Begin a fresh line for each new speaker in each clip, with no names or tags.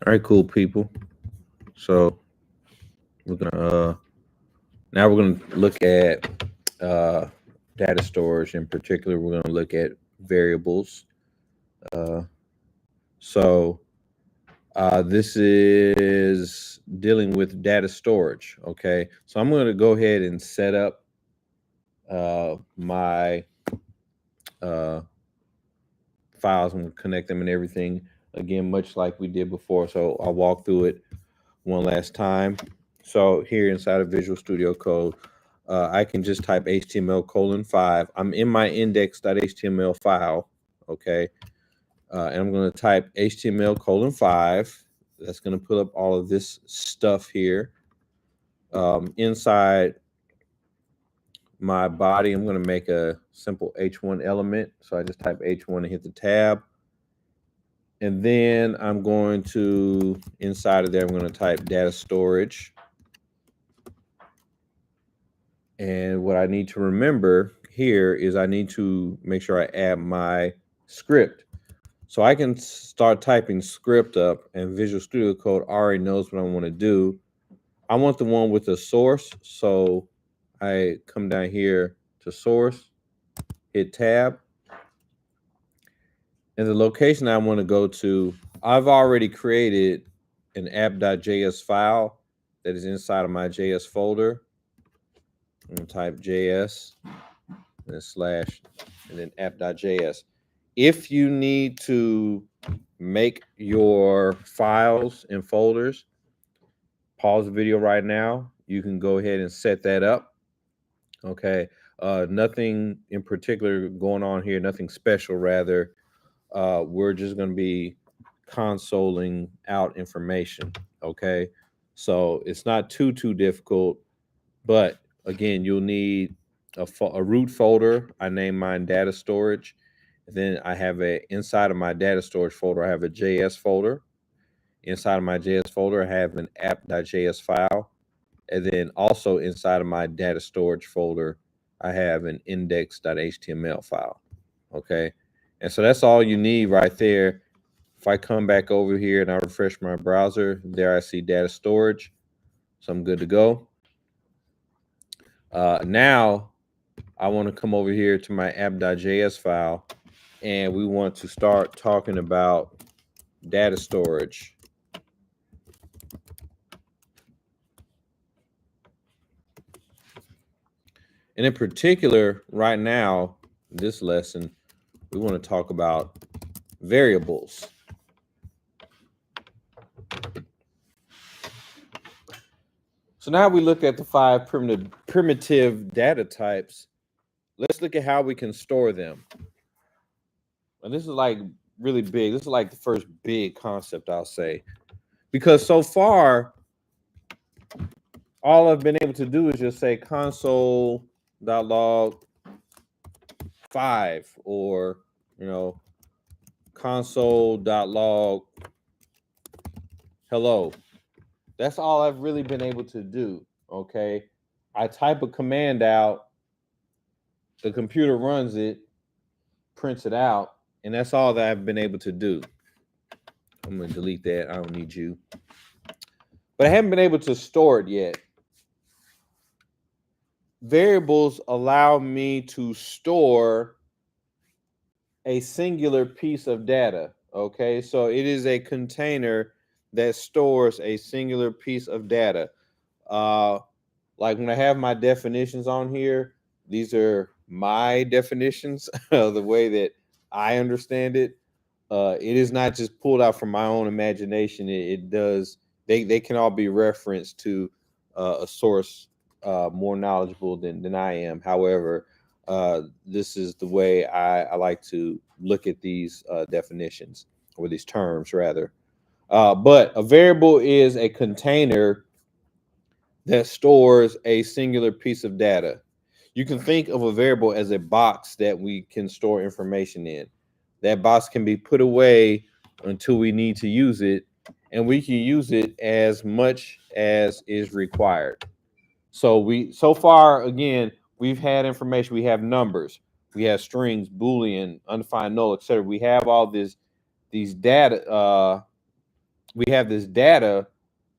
All right, cool people. So we're gonna now we're gonna look at uh, data storage. In particular, we're gonna look at variables. Uh, so this is dealing with data storage. Okay, so I'm gonna go ahead and set up my uh, files. I'm gonna connect them and everything again, much like we did before. So I'll walk through it one last time. So here inside of Visual Studio Code, I can just type HTML:5. I'm in my index.html file, okay, and I'm going to type HTML:5. That's going to put up all of this stuff here. Inside my body, I'm going to make a simple H1 element. So I just type H1 and hit the tab. And then I'm going to, inside of there, I'm going to type data storage. And what I need to remember here is I need to make sure I add my script. So I can start typing script up, and Visual Studio Code already knows what I want to do. I want the one with the source. So I come down here to source, hit tab. And the location I want to go to, I've already created an app.js file that is inside of my JS folder. I'm going to type JS and then slash and then app.js. If you need to make your files and folders, pause the video right now. You can go ahead and set that up. Okay. Nothing in particular going on here, nothing special. Rather, we're just going to be consoling out information. Okay. So it's not too difficult, but again, you'll need a root folder. I name mine data storage. Then I have inside of my data storage folder, I have a JS folder. Inside of my JS folder, I have an app.js file. And then also inside of my data storage folder, I have an index.html file. Okay. And so that's all you need right there. If I come back over here and I refresh my browser, there I see data storage. So I'm good to go. Now I want to come over here to my app.js file, and we want to start talking about data storage. And in particular, right now, this lesson, we want to talk about variables. So now we look at the 5 primitive data types. Let's look at how we can store them. And this is like really big. This is like the first big concept, I'll say. Because so far, all I've been able to do is just say console.log 5 or, console.log hello. That's all I've really been able to do. Okay. I type a command out, the computer runs it, prints it out, and that's all that I've been able to do. I'm going to delete that. I don't need you. But I haven't been able to store it yet. Variables allow me to store a singular piece of data. Okay, so it is a container that stores a singular piece of data. Like when I have my definitions on here, these are my definitions, the way that I understand it. It is not just pulled out from my own imagination. It does. They can all be referenced to a source more knowledgeable than I am. However, this is the way I like to look at these definitions or these terms rather. But a variable is a container that stores a singular piece of data. You can think of a variable as a box that we can store information in. That box can be put away until we need to use it, and we can use it as much as is required. So far again, we've had information, we have numbers, we have strings, boolean, undefined null, etc. We have all these data we have this data,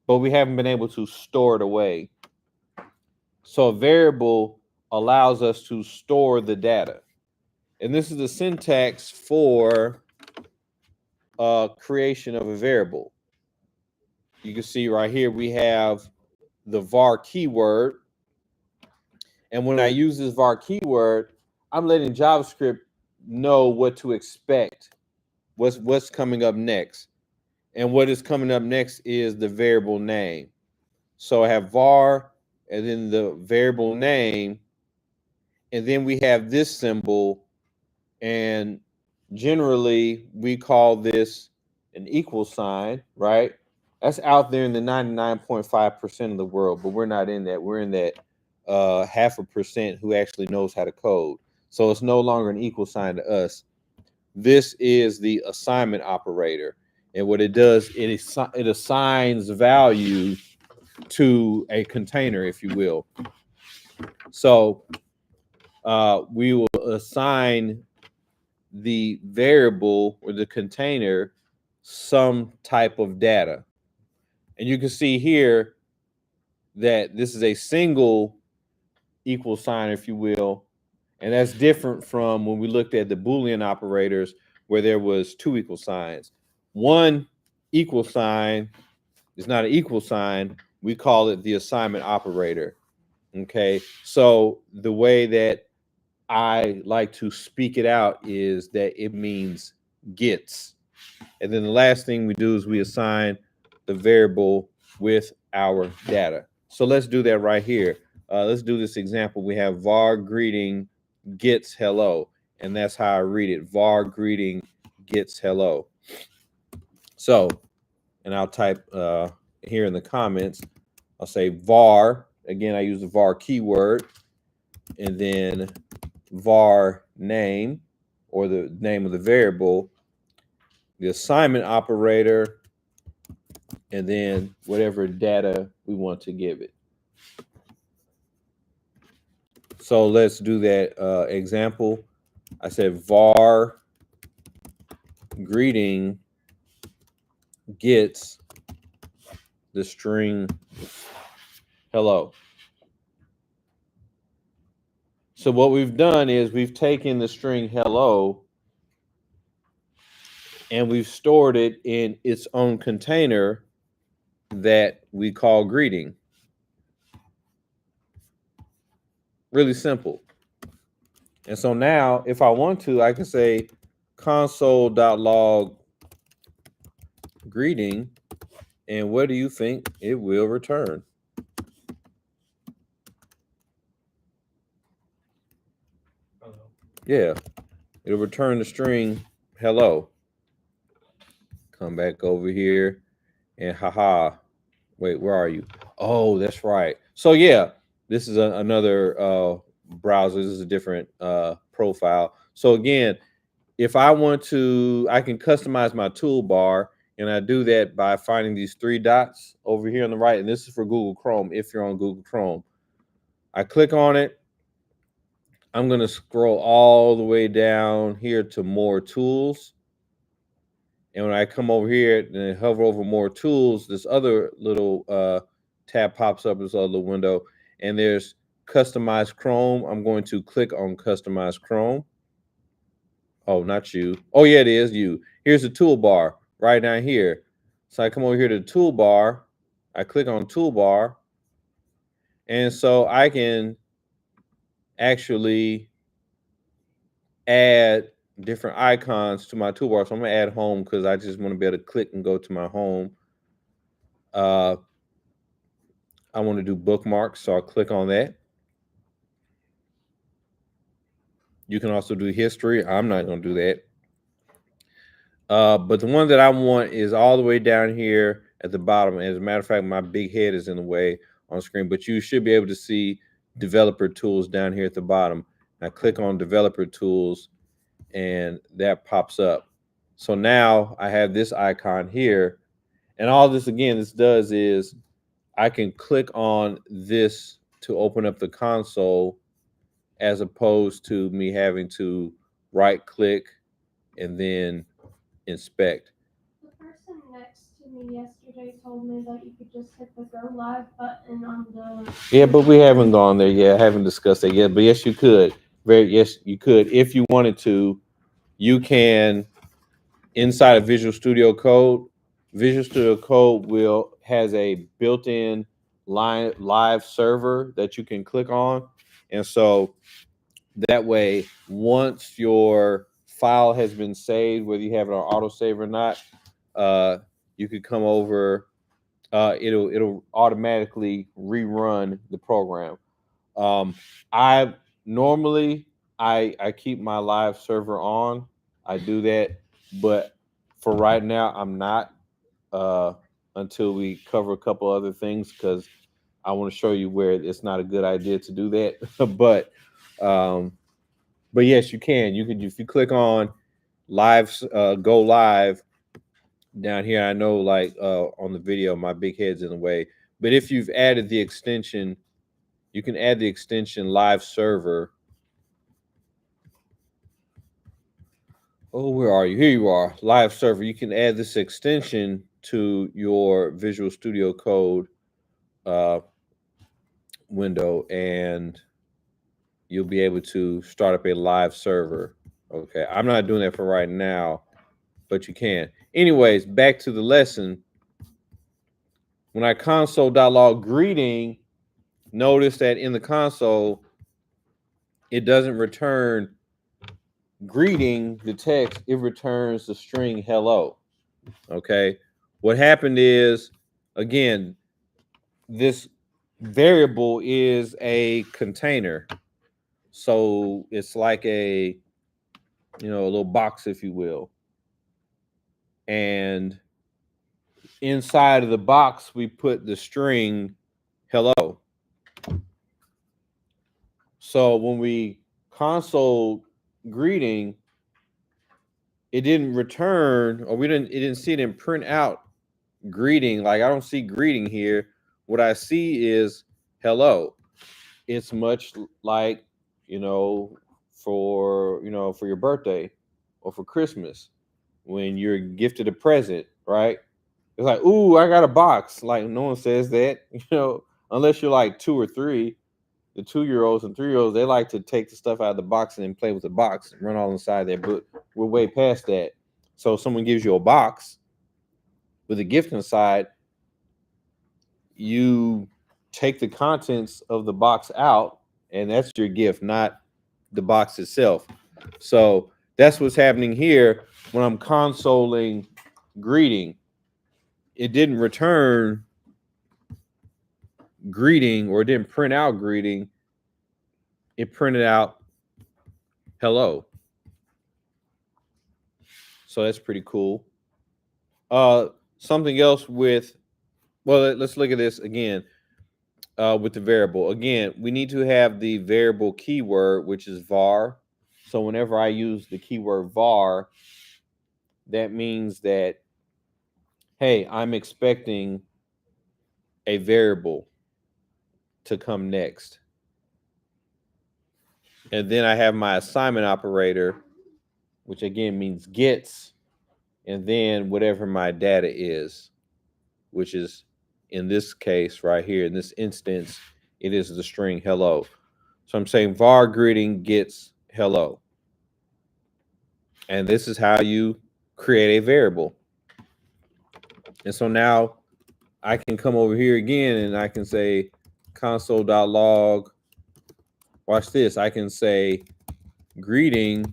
but we haven't been able to store it away. So a variable allows us to store the data. And this is the syntax for creation of a variable. You can see right here we have the var keyword. And when I use this var keyword, I'm letting JavaScript know what to expect, what's coming up next. And what is coming up next is the variable name. So I have var and then the variable name, and then we have this symbol, and generally we call this an equal sign, right? That's out there in the 99.5% of the world, but we're not in that. We're in that 0.5% who actually knows how to code. So it's no longer an equal sign to us. This is the assignment operator. And what it does, it assigns value to a container, if you will. So we will assign the variable or the container some type of data. And you can see here that this is a single equal sign, if you will. And that's different from when we looked at the Boolean operators where there was two equal signs. One equal sign is not an equal sign. We call it the assignment operator. Okay. So the way that I like to speak it out is that it means gets. And then the last thing we do is we assign the variable with our data. So let's do that right here. Let's do this example. We have var greeting gets hello. And that's how I read it. Var greeting gets hello. So, and I'll type here in the comments, I'll say var. Again, I use the var keyword. And then var name, or the name of the variable, the assignment operator, and then whatever data we want to give it. So let's do that example. I said var greeting gets the string hello. So what we've done is we've taken the string hello and we've stored it in its own container that we call greeting. Really simple. And so now if I want to, I can say console.log greeting, and what do you think it will return?
Hello.
Yeah, it'll return the string hello. Come back over here and haha. Wait, where are you? Oh, that's right. So yeah, this is another browser. This is a different profile. So again, if I want to, I can customize my toolbar, and I do that by finding these three dots over here on the right. And this is for Google Chrome. If you're on Google Chrome, I click on it. I'm going to scroll all the way down here to more tools. And when I come over here and hover over more tools, this other little tab pops up, this other window, and there's customize Chrome. I'm going to click on customize Chrome. Oh, not you. Oh, yeah, it is you. Here's the toolbar right down here. So I come over here to the toolbar. I click on toolbar. And so I can actually add different icons to my toolbar. So I'm going to add home because I just want to be able to click and go to my home. I want to do bookmarks. So I'll click on that. You can also do history. I'm not going to do that. But the one that I want is all the way down here at the bottom. As a matter of fact, my big head is in the way on the screen, but you should be able to see developer tools down here at the bottom. I click on developer tools and that pops up. So now I have this icon here, and all this again, this does is I can click on this to open up the console as opposed to me having to right click and then inspect.
The person next to me yesterday told me that you could just hit the go live button on the.
Yeah, but we haven't gone there yet. I haven't discussed that yet. But yes, you could. Yes, you could. If you wanted to, you can inside of Visual Studio Code. Visual Studio Code has a built-in live server that you can click on, and so that way, once your file has been saved, whether you have it on autosave or not, you could come over. It'll automatically rerun the program. I normally I keep my live server on. I do that, but for right now, I'm not until we cover a couple other things because I want to show you where it's not a good idea to do that. um, but yes, you can. You could if you click on live, go live down here. I know, like on the video, my big head's in the way. But if you've added the extension, you can add the extension live server. Oh, where are you? Here you are, live server. You can add this extension to your Visual Studio Code window, and you'll be able to start up a live server. Okay, I'm not doing that for right now, but you can. Anyways, back to the lesson. When I console.log greeting, notice that in the console, it doesn't return greeting, the text, it returns the string hello. Okay. What happened is, again, this variable is a container. So it's like a little box, if you will. And inside of the box, we put the string hello. So when we console greeting, it didn't return, or it didn't see it in print out greeting. Like I don't see greeting here. What I see is hello. It's much like, for your birthday or for Christmas when you're gifted a present, right? It's like, ooh, I got a box. Like no one says that, unless you're like 2 or 3. The 2-year-olds and 3-year-olds, they like to take the stuff out of the box and then play with the box and run all inside there. But we're way past that. So if someone gives you a box with a gift inside, you take the contents of the box out, and that's your gift, not the box itself. So that's what's happening here when I'm consoling greeting. It didn't return greeting, or it didn't print out greeting. It printed out hello. So that's pretty cool. Something else let's look at this again with the variable. Again, we need to have the variable keyword, which is var. So whenever I use the keyword var, that means that, hey, I'm expecting a variable to come next. And then I have my assignment operator, which again means gets, and then whatever my data is, which is in this case right here, in this instance, it is the string hello. So I'm saying var greeting gets hello. And this is how you create a variable. And so now I can come over here again and I can say console.log. Watch this. I can say greeting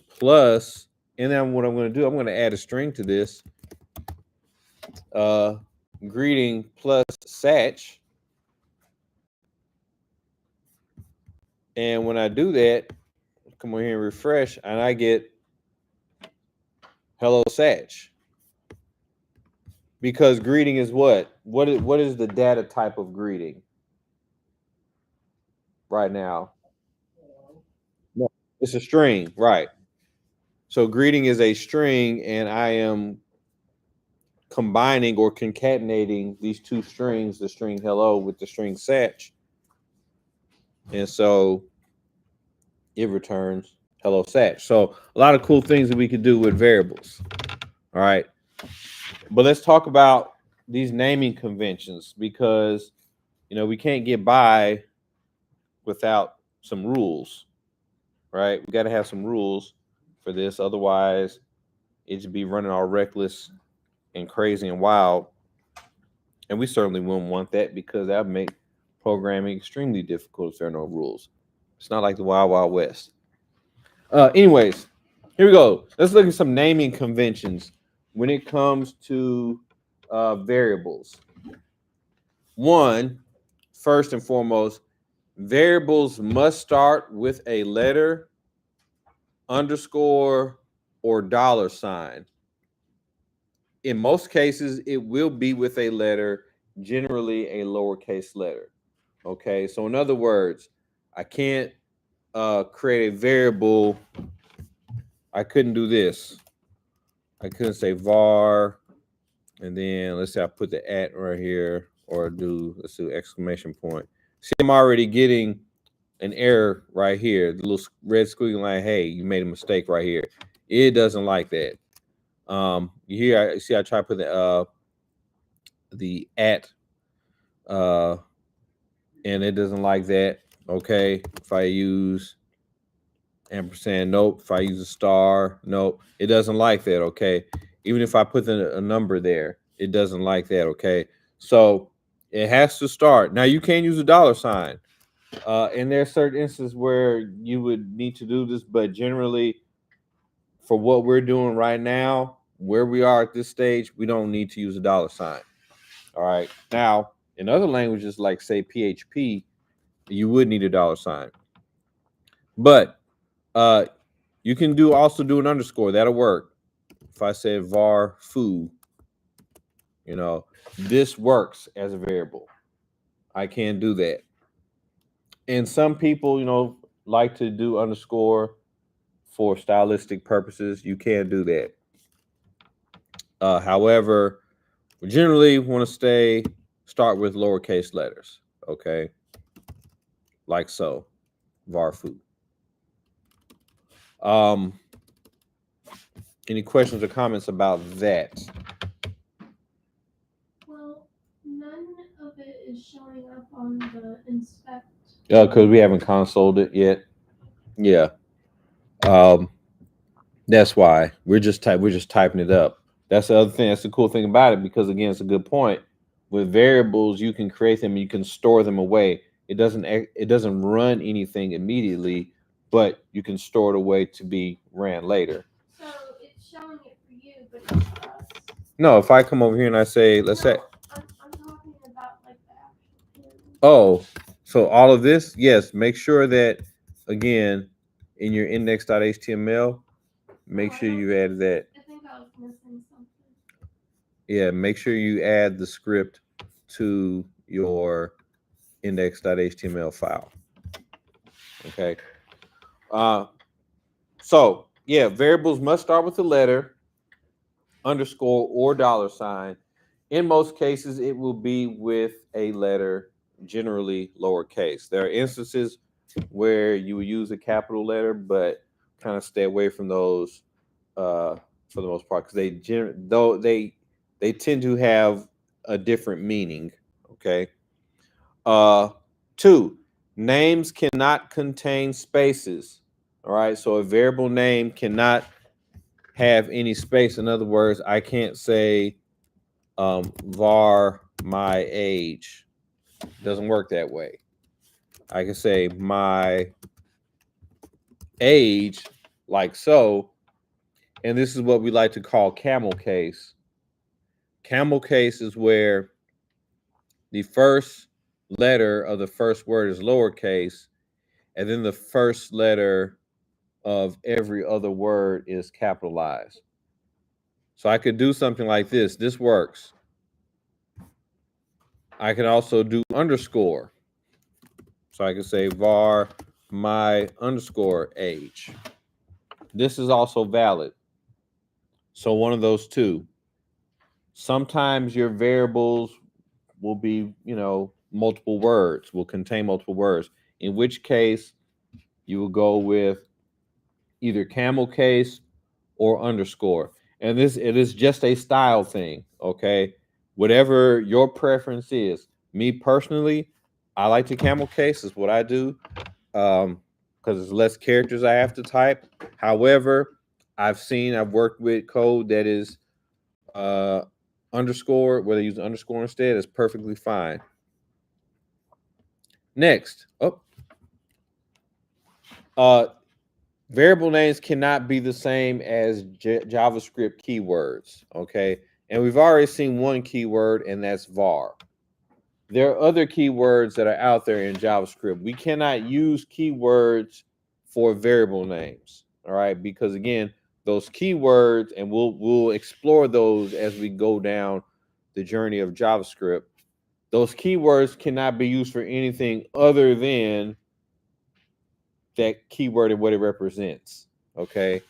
plus, and then what I'm going to do, I'm going to add a string to this. Greeting plus satch. And when I do that, come over here and refresh, and I get hello satch. Because greeting is what? What is the data type of greeting right now? No, it's a string, right? So greeting is a string, and I am combining or concatenating these two strings, the string hello with the string satch. And so it returns hello satch. So a lot of cool things that we could do with variables. All right. But let's talk about these naming conventions because we can't get by without some rules, right? We got to have some rules for this, otherwise it'd be running all reckless and crazy and wild, and we certainly wouldn't want that because that would make programming extremely difficult if there are no rules. It's not like the Wild Wild West. Anyways, here we go. Let's look at some naming conventions when it comes to variables. One, first and foremost, variables must start with a letter, underscore, or $sign. In most cases, it will be with a letter, generally a lowercase letter. Okay, so in other words, I can't create a variable. I couldn't do this. I couldn't say var, and then let's say I put the @ right here, or let's do exclamation point. See, I'm already getting an error right here. The little red squiggly line, hey, you made a mistake right here. It doesn't like that. You hear, I see I try to put the @ and it doesn't like that. Okay, if I use ampersand, nope. If I use a star, nope, it doesn't like that. Okay, even if I put a number there, it doesn't like that. Okay, so it has to start. Now you can use a $sign, and there are certain instances where you would need to do this, but generally, for what we're doing right now, where we are at this stage, we don't need to use a $sign. All right, now in other languages like say PHP, you would need a $sign, but you can also do an underscore. That'll work. If I say var foo, this works as a variable. I can do that. And some people, like to do underscore for stylistic purposes. You can do that. However, we generally want to start with lowercase letters. Okay, like so, var foo. Any questions or comments about that?
Well, none of it is showing up on the inspect.
Because we haven't consoled it yet. Yeah. That's why we're just typing it up. That's the other thing. That's the cool thing about it, because again, it's a good point. With variables, you can create them, you can store them away. It doesn't run anything immediately, but you can store it away to be ran later.
So it's showing it for you, but it's for us.
No, if I come over here and I say, let's say,
I'm talking about like the actual period.
oh, so all of this, yes, make sure that again in your index.html, make sure you add that.
I think I was missing something.
Yeah, make sure you add the script to your index.html file. Okay. So yeah, variables must start with a letter, underscore, or $sign. In most cases, it will be with a letter, generally lowercase. There are instances where you will use a capital letter, but kind of stay away from those for the most part, because they tend to have a different meaning. Okay. 2, names cannot contain spaces. All right, so a variable name cannot have any space. In other words, I can't say var my age. It doesn't work that way. I can say my age like so, and this is what we like to call camel case. Camel case is where the first letter of the first word is lowercase, and then the first letter of every other word is capitalized. So I could do something like this. This works. I can also do underscore. So I can say var my underscore age. This is also valid. So one of those two. Sometimes your variables will be, multiple words, will contain multiple words, in which case you will go with either camel case or underscore. And it is just a style thing, okay? Whatever your preference is. Me personally, I like the camel case, is what I do. Because it's less characters I have to type. However, I've worked with code that is underscore, where they use an underscore instead, is perfectly fine. Next, variable names cannot be the same as JavaScript keywords, okay? And we've already seen one keyword, and that's var. There are other keywords that are out there in JavaScript. We cannot use keywords for variable names, all right? Because again, those keywords, and we'll explore those as we go down the journey of JavaScript. Those keywords cannot be used for anything other than that keyword and what it represents. Okay.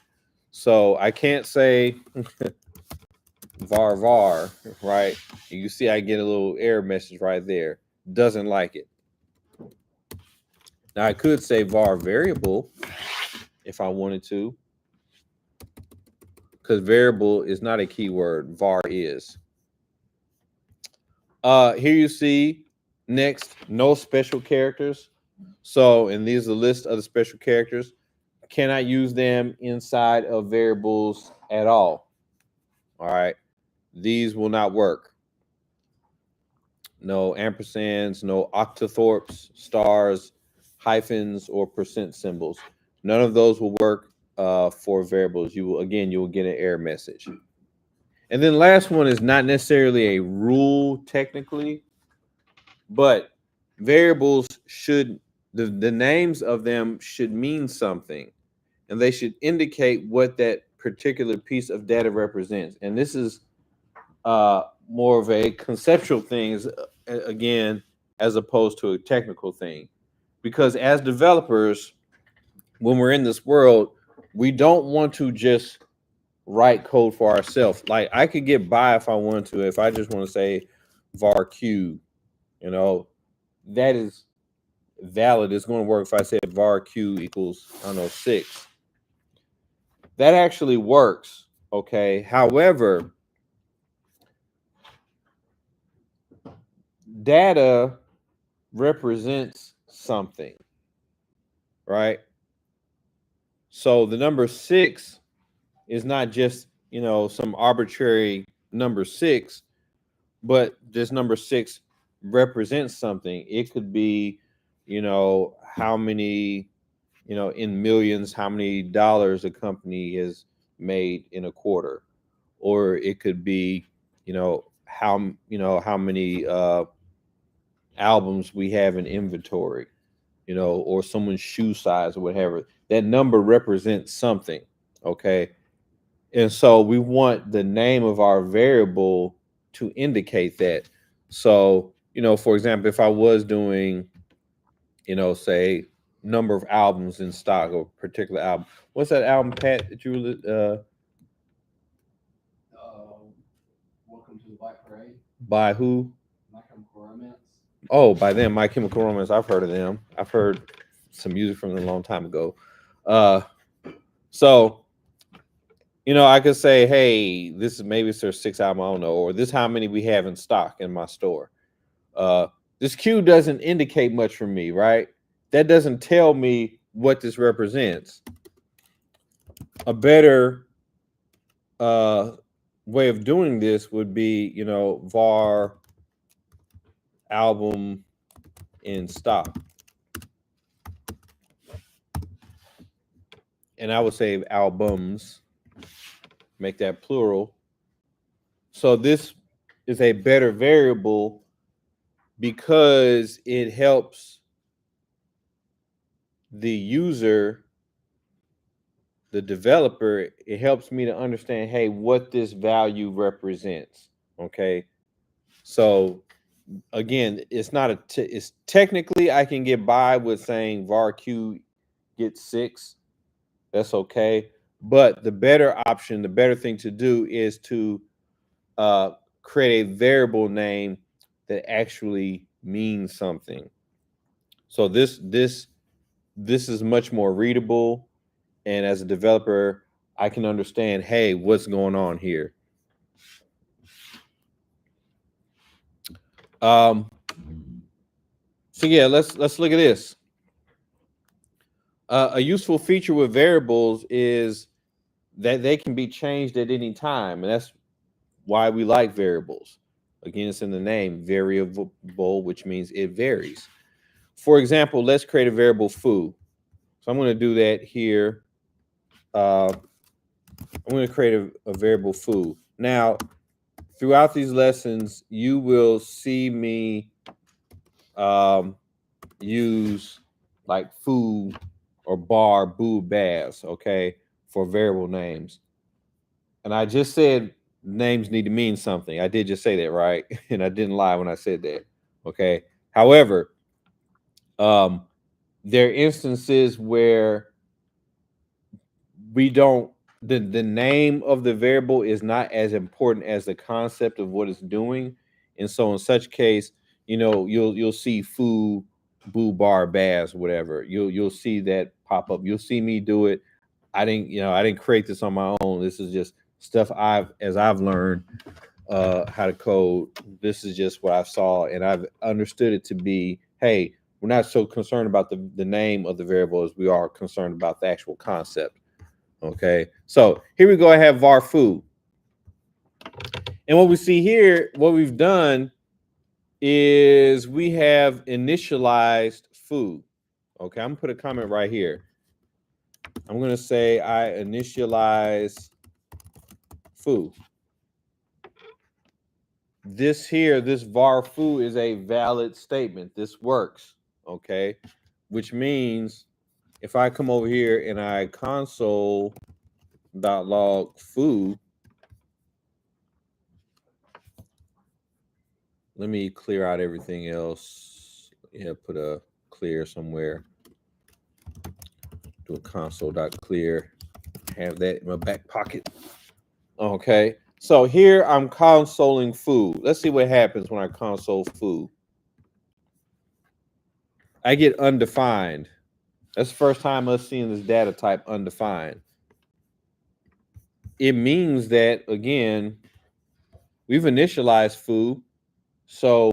So I can't say var, right? You see, I get a little error message right there. Doesn't like it. Now I could say var variable if I wanted to, because variable is not a keyword, var is. Here you see next, no special characters. So, and these are the list of the special characters. Cannot use them inside of variables at all. All right. These will not work. No ampersands, no octothorpes, stars, hyphens, or percent symbols. None of those will work for variables. You will get an error message. And then last one is not necessarily a rule technically, but variables should, the names of them should mean something, and they should indicate what that particular piece of data represents. And this is more of a conceptual thing, again, as opposed to a technical thing. Because as developers, when we're in this world, we don't want to just write code for ourselves. Like I could get by if I wanted to, if I just want to say var q, that is valid. It's going to work if I say var q equals, I don't know, 6. That actually works, okay? However, data represents something, right? So the number 6 is not just, some arbitrary number 6, but this number 6 represents something. It could be, how many, in millions, how many dollars a company has made in a quarter, or it could be, how many albums we have in inventory, or someone's shoe size or whatever. That number represents something, okay? And so we want the name of our variable to indicate that. So, for example, if I was doing, say number of albums in stock or particular album. What's that album, Pat, that you
Welcome to the Black Parade.
by who?
My Chemical Romance.
Oh, by them, My Chemical Romance. I've heard of them. I've heard some music from them a long time ago. So, I could say, hey, this is maybe it's their 6th album, I don't know, or this is how many we have in stock in my store. This Q doesn't indicate much for me, right? That doesn't tell me what this represents. A better way of doing this would be, var album in stock. And I would say albums, make that plural. So this is a better variable because it helps the user, the developer, it helps me to understand, hey, what this value represents. Okay. So again, it's not it's technically I can get by with saying var q gets 6. That's okay. But the better option, the better thing to do is to create a variable name that actually means something. So this is much more readable, and as a developer, I can understand, hey, what's going on here. So yeah, let's look at this. A useful feature with variables is that they can be changed at any time, and that's why we like variables. Again, it's in the name, variable, which means it varies. For example, let's create a variable foo. So I'm going to do that here. I'm going to create a variable foo. Now, throughout these lessons, you will see me use like foo or bar, boo, baz, okay, for variable names. And I just said names need to mean something. I did just say that, right? And I didn't lie when I said that. Okay. However, there are instances where we don't the name of the variable is not as important as the concept of what it's doing. And so in such case, you'll see foo, boo, bar, baz, whatever. You'll see that pop up. You'll see me do it. I didn't create this on my own. This is just stuff I've learned how to code. This is just what I saw, and I've understood it to be, hey, we're not so concerned about the name of the variable as we are concerned about the actual concept. Okay, so here we go. I have var foo, and what we see here, what we've done is we have initialized foo. Okay, I'm gonna put a comment right here. I'm gonna say I initialize foo. This var foo is a valid statement. This works, okay? Which means if I come over here and I console.log foo, let me clear out everything else. Yeah, put a clear somewhere. Do a console.clear. Have that in my back pocket. Okay. So here I'm consoling foo. Let's see what happens when I console foo. I get undefined. That's the first time us seeing this data type undefined. It means that, again, we've initialized foo. So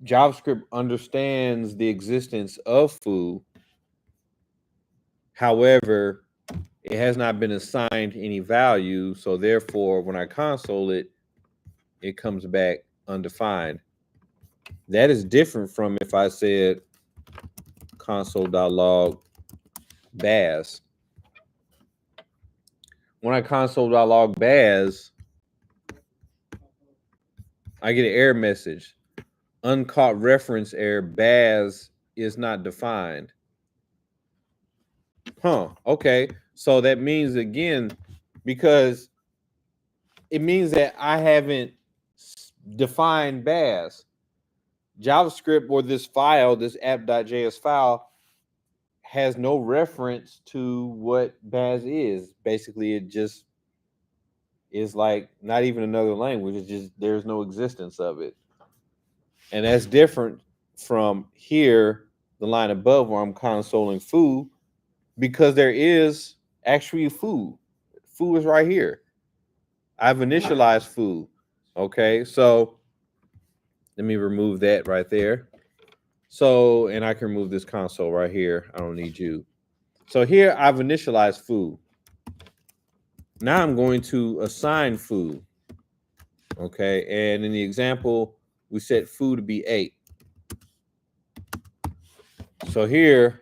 JavaScript understands the existence of foo. However, it has not been assigned any value. So therefore, when I console it, it comes back undefined. That is different from if I said console.log baz. When I console.log baz, I get an error message. Uncaught reference error, baz is not defined. Okay. So that means, again, because it means that I haven't defined baz. JavaScript or this file, this app.js file, has no reference to what baz is. Basically, it just is like not even another language. It's just there's no existence of it. And that's different from here, the line above where I'm consoling foo, because there is actually foo. Foo is right here. I've initialized foo. Okay, so let me remove that right there. So, and I can remove this console right here. I don't need you. So here I've initialized foo. Now I'm going to assign foo. Okay, and in the example, we set foo to be 8. So here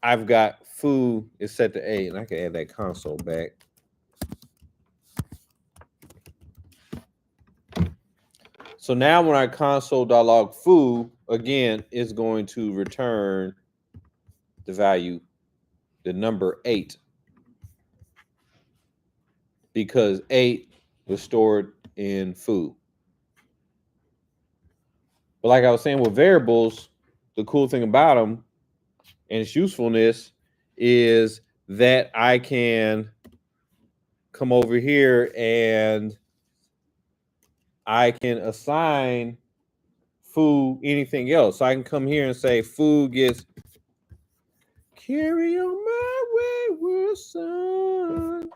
I've got foo is set to 8, and I can add that console back. So now when I console.log foo, again, it's going to return the value, the number 8, because 8 was stored in foo. But like I was saying with variables, the cool thing about them and its usefulness is that I can come over here and I can assign foo anything else. So I can come here and say foo gets carry on my wayward son.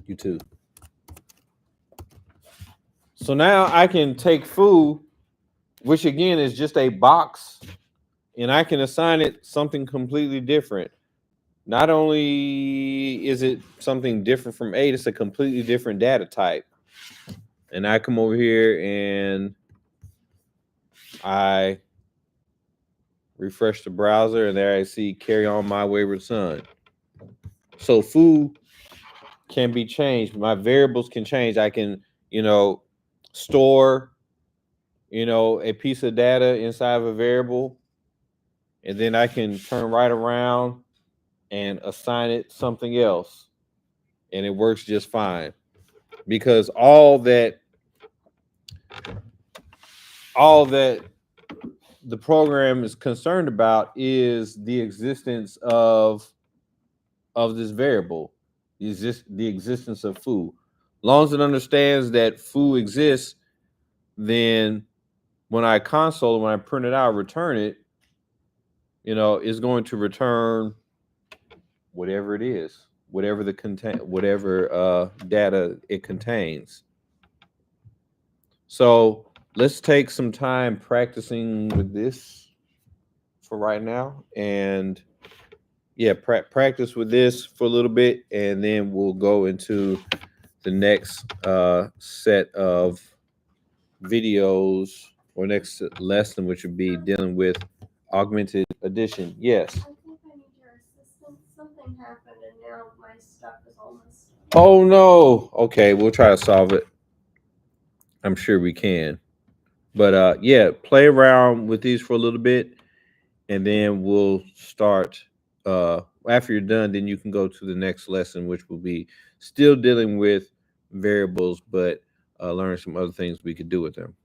You too. So now I can take foo, which again is just a box, and I can assign it something completely different. Not only is it something different from 8, it's a completely different data type. And I come over here and I refresh the browser, and there I see carry on my wayward son. So foo can be changed. My variables can change. I can, store, a piece of data inside of a variable, and then I can turn right around and assign it something else. And it works just fine. Because all that the program is concerned about is the existence of this variable, the existence of foo. Long as it understands that foo exists, then when I print it out, return it, it's going to return whatever it is, whatever data it contains. So let's take some time practicing with this for right now, and practice with this for a little bit, and then we'll go into the next set of videos or next lesson, which would be dealing with augmented addition. Yes.
I think I need your assistance. Something happened and now my stuff is all messed up.
Oh no. Okay, we'll try to solve it. I'm sure we can. But play around with these for a little bit, and then we'll start. After you're done, then you can go to the next lesson, which will be still dealing with variables, but learn some other things we could do with them.